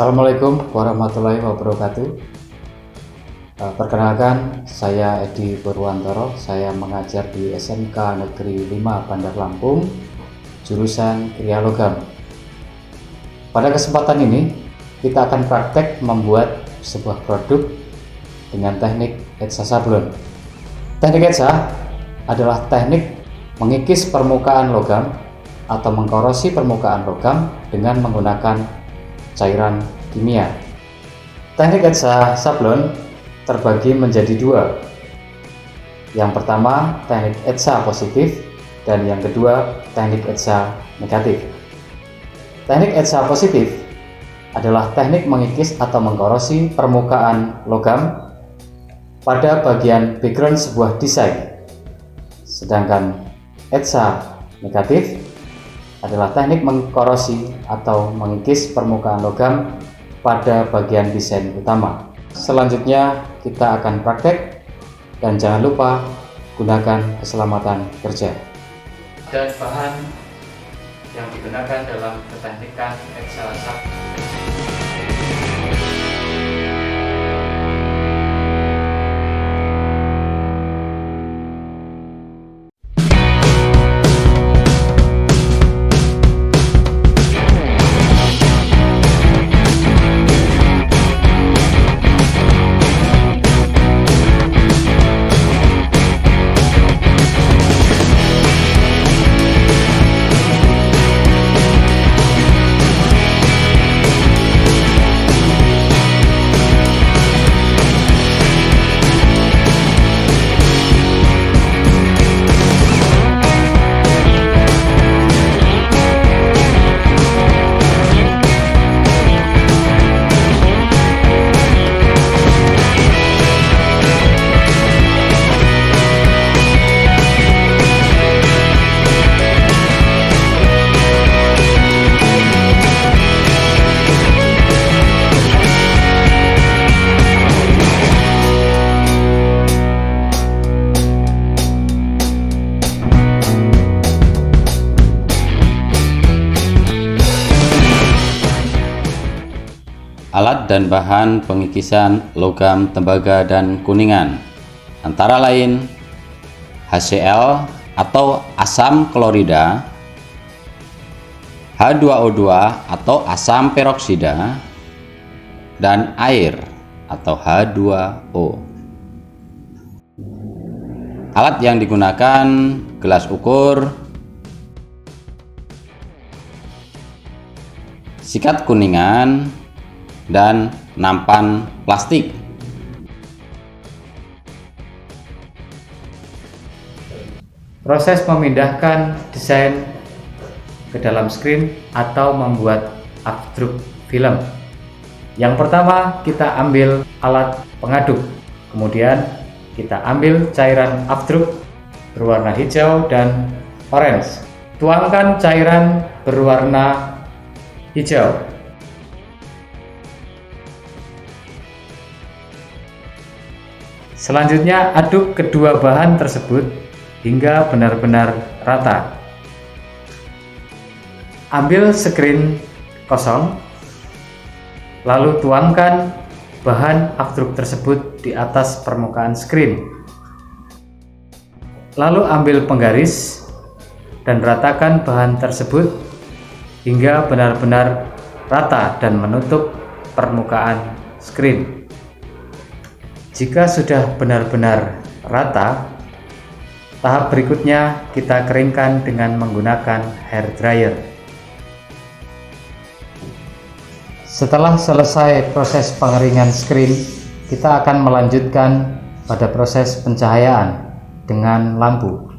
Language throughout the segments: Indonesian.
Assalamualaikum warahmatullahi wabarakatuh. Perkenalkan, saya Edi Purwantoro. Saya mengajar di SMK Negeri 5 Bandar Lampung, jurusan Kriya Logam. Pada kesempatan ini, kita akan praktek membuat sebuah produk dengan teknik etsa sablon. Teknik etsa adalah teknik mengikis permukaan logam atau mengkorosi permukaan logam dengan menggunakan cairan kimia. Teknik etsa sablon terbagi menjadi dua. Yang pertama teknik etsa positif dan yang kedua teknik etsa negatif. Teknik etsa positif adalah teknik mengikis atau mengkorosi permukaan logam pada bagian background sebuah desain. Sedangkan etsa negatif adalah teknik mengkorosi atau mengikis permukaan logam pada bagian desain utama. Selanjutnya kita akan praktek dan jangan lupa gunakan keselamatan kerja. Dan bahan yang digunakan dalam keteknikan etsa sablon. Alat dan bahan pengikisan logam tembaga dan kuningan antara lain HCl atau asam klorida, H2O2 atau asam peroksida, dan air atau H2O. Alat yang digunakan gelas ukur, sikat kuningan, dan nampan plastik. Proses memindahkan desain ke dalam screen atau membuat abstruk film. Yang pertama kita ambil alat pengaduk, kemudian kita ambil cairan abstruk berwarna hijau dan orange. Tuangkan cairan berwarna hijau. Selanjutnya aduk kedua bahan tersebut hingga benar-benar rata. Ambil screen kosong, lalu tuangkan bahan abstruk tersebut di atas permukaan screen. Lalu ambil penggaris dan ratakan bahan tersebut hingga benar-benar rata dan menutup permukaan screen. Jika sudah benar-benar rata, tahap berikutnya kita keringkan dengan menggunakan hair dryer. Setelah selesai proses pengeringan screen, kita akan melanjutkan pada proses pencahayaan dengan lampu.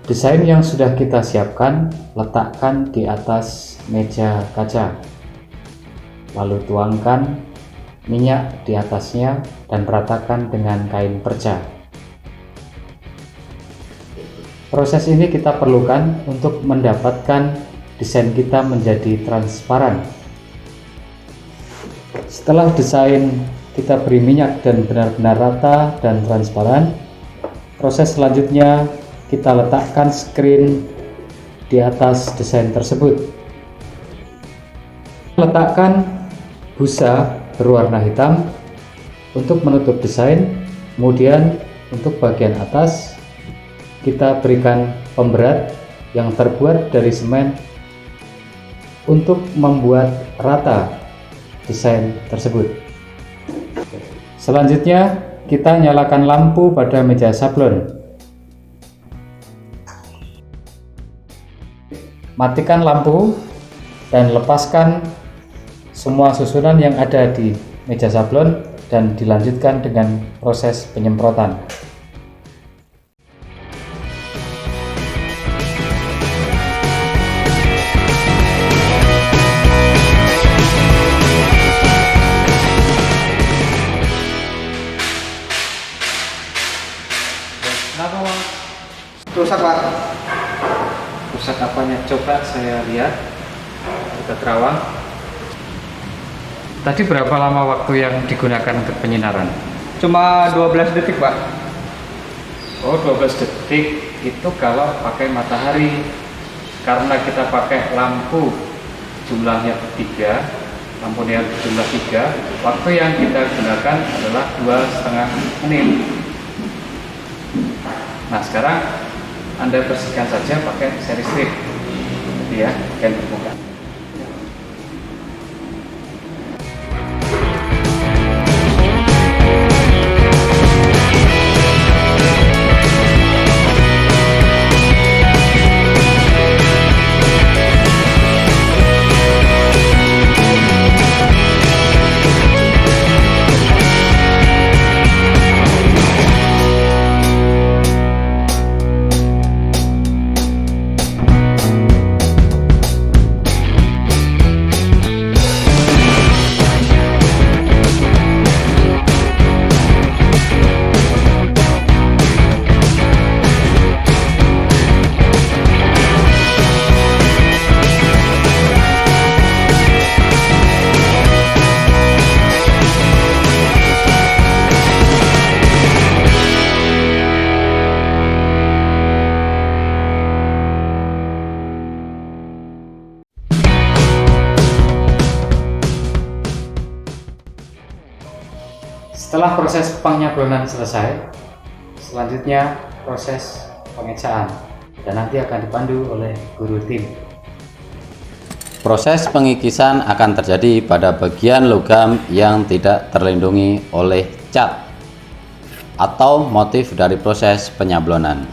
Desain yang sudah kita siapkan letakkan di atas meja kaca, lalu tuangkan minyak di atasnya dan ratakan dengan kain perca. Proses ini kita perlukan untuk mendapatkan desain kita menjadi transparan. Setelah desain kita beri minyak dan benar-benar rata dan transparan, proses selanjutnya kita letakkan screen di atas desain tersebut. Letakkan busa berwarna hitam untuk menutup desain. Kemudian untuk bagian atas kita berikan pemberat yang terbuat dari semen untuk membuat rata desain tersebut. Selanjutnya kita nyalakan lampu pada meja sablon. Matikan lampu dan lepaskan semua susunan yang ada di meja sablon dan dilanjutkan dengan proses penyemprotan. Kenapa, Bang? Rusak, Pak. Rusak apanya? Coba saya lihat ke terawang. Tadi berapa lama waktu yang digunakan untuk penyinaran? Cuma 12 detik, Pak. Oh, 12 detik itu kalau pakai matahari. Karena kita pakai lampu jumlahnya 3, lampunya jumlah 3, waktu yang kita gunakan adalah 2,5 menit. Nah, sekarang Anda bersihkan saja pakai seri strip, ya, yang terbuka. Setelah proses penyablonan selesai, selanjutnya proses pengecaan dan nanti akan dipandu oleh guru tim. Proses pengikisan akan terjadi pada bagian logam yang tidak terlindungi oleh cat atau motif dari proses penyablonan.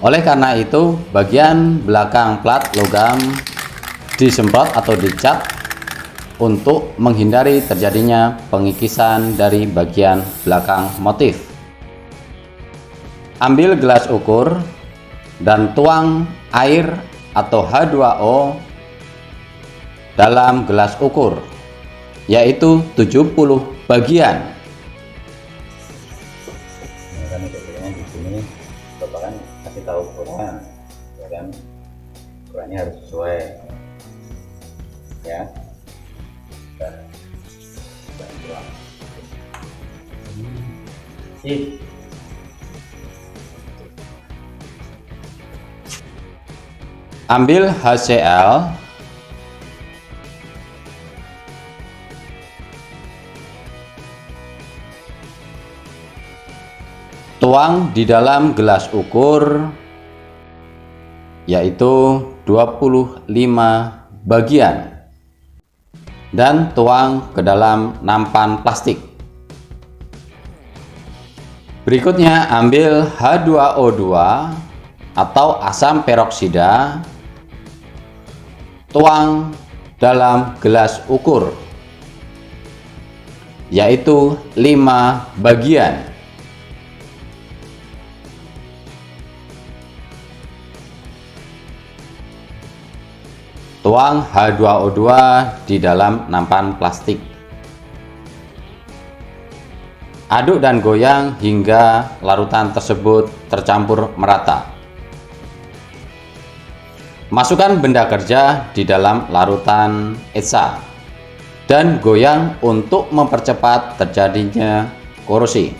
Oleh karena itu, bagian belakang plat logam disemprot atau dicat untuk menghindari terjadinya pengikisan dari bagian belakang motif. Ambil gelas ukur dan tuang air atau H2O dalam gelas ukur, yaitu 70 bagian. Nah, kan ukurannya di sini Bapak kan kasih tahu ukuran, ya kan? Ukurannya harus sesuai, ya. Sip. Ambil HCl, tuang di dalam gelas ukur, yaitu 25 bagian, dan tuang ke dalam nampan plastik. Berikutnya ambil H2O2 atau asam peroksida, tuang dalam gelas ukur, yaitu 5 bagian. Tuang H2O2 di dalam nampan plastik. Aduk dan goyang hingga larutan tersebut tercampur merata. Masukkan benda kerja di dalam larutan etsa dan goyang untuk mempercepat terjadinya korosi.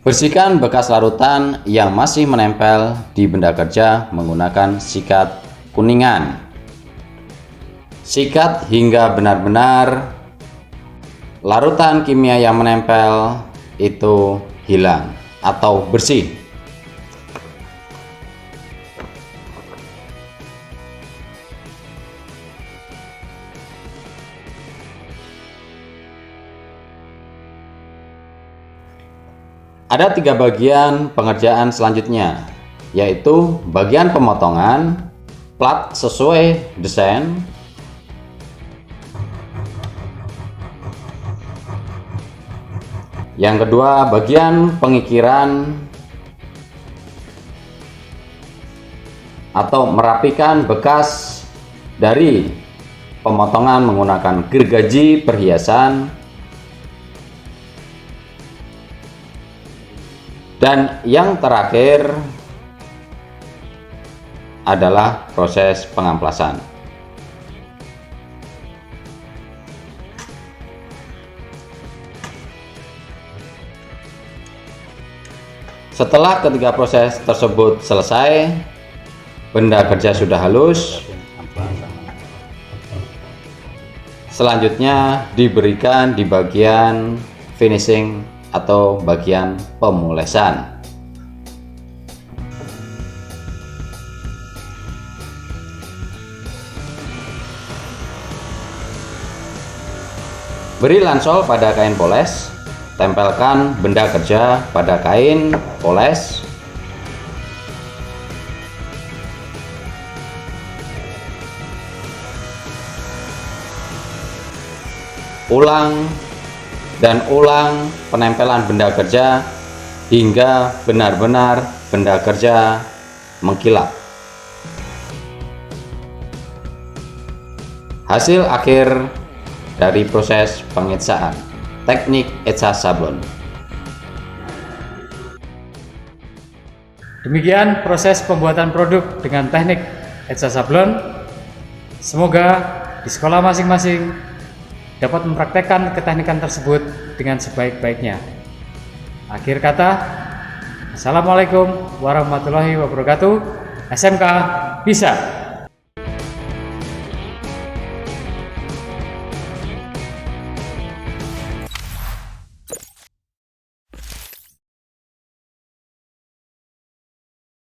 Bersihkan bekas larutan yang masih menempel di benda kerja menggunakan sikat kuningan. Sikat hingga benar-benar larutan kimia yang menempel itu hilang atau bersih. Ada 3 bagian pengerjaan selanjutnya, yaitu bagian pemotongan, plat sesuai desain, yang kedua bagian pengikiran atau merapikan bekas dari pemotongan menggunakan gergaji perhiasan, dan yang terakhir adalah proses pengamplasan. Setelah ketiga proses tersebut selesai, benda kerja sudah halus. Selanjutnya diberikan di bagian finishing atau bagian pemulesan. Beri lansol pada kain poles, tempelkan benda kerja pada kain poles. Ulang dan ulang penempelan benda kerja hingga benar-benar benda kerja mengkilap. Hasil akhir dari proses pengecaan teknik eca sablon. Demikian proses pembuatan produk dengan teknik eca sablon. Semoga di sekolah masing-masing dapat mempraktekkan keteknikan tersebut dengan sebaik-baiknya. Akhir kata, Assalamualaikum warahmatullahi wabarakatuh. SMK bisa.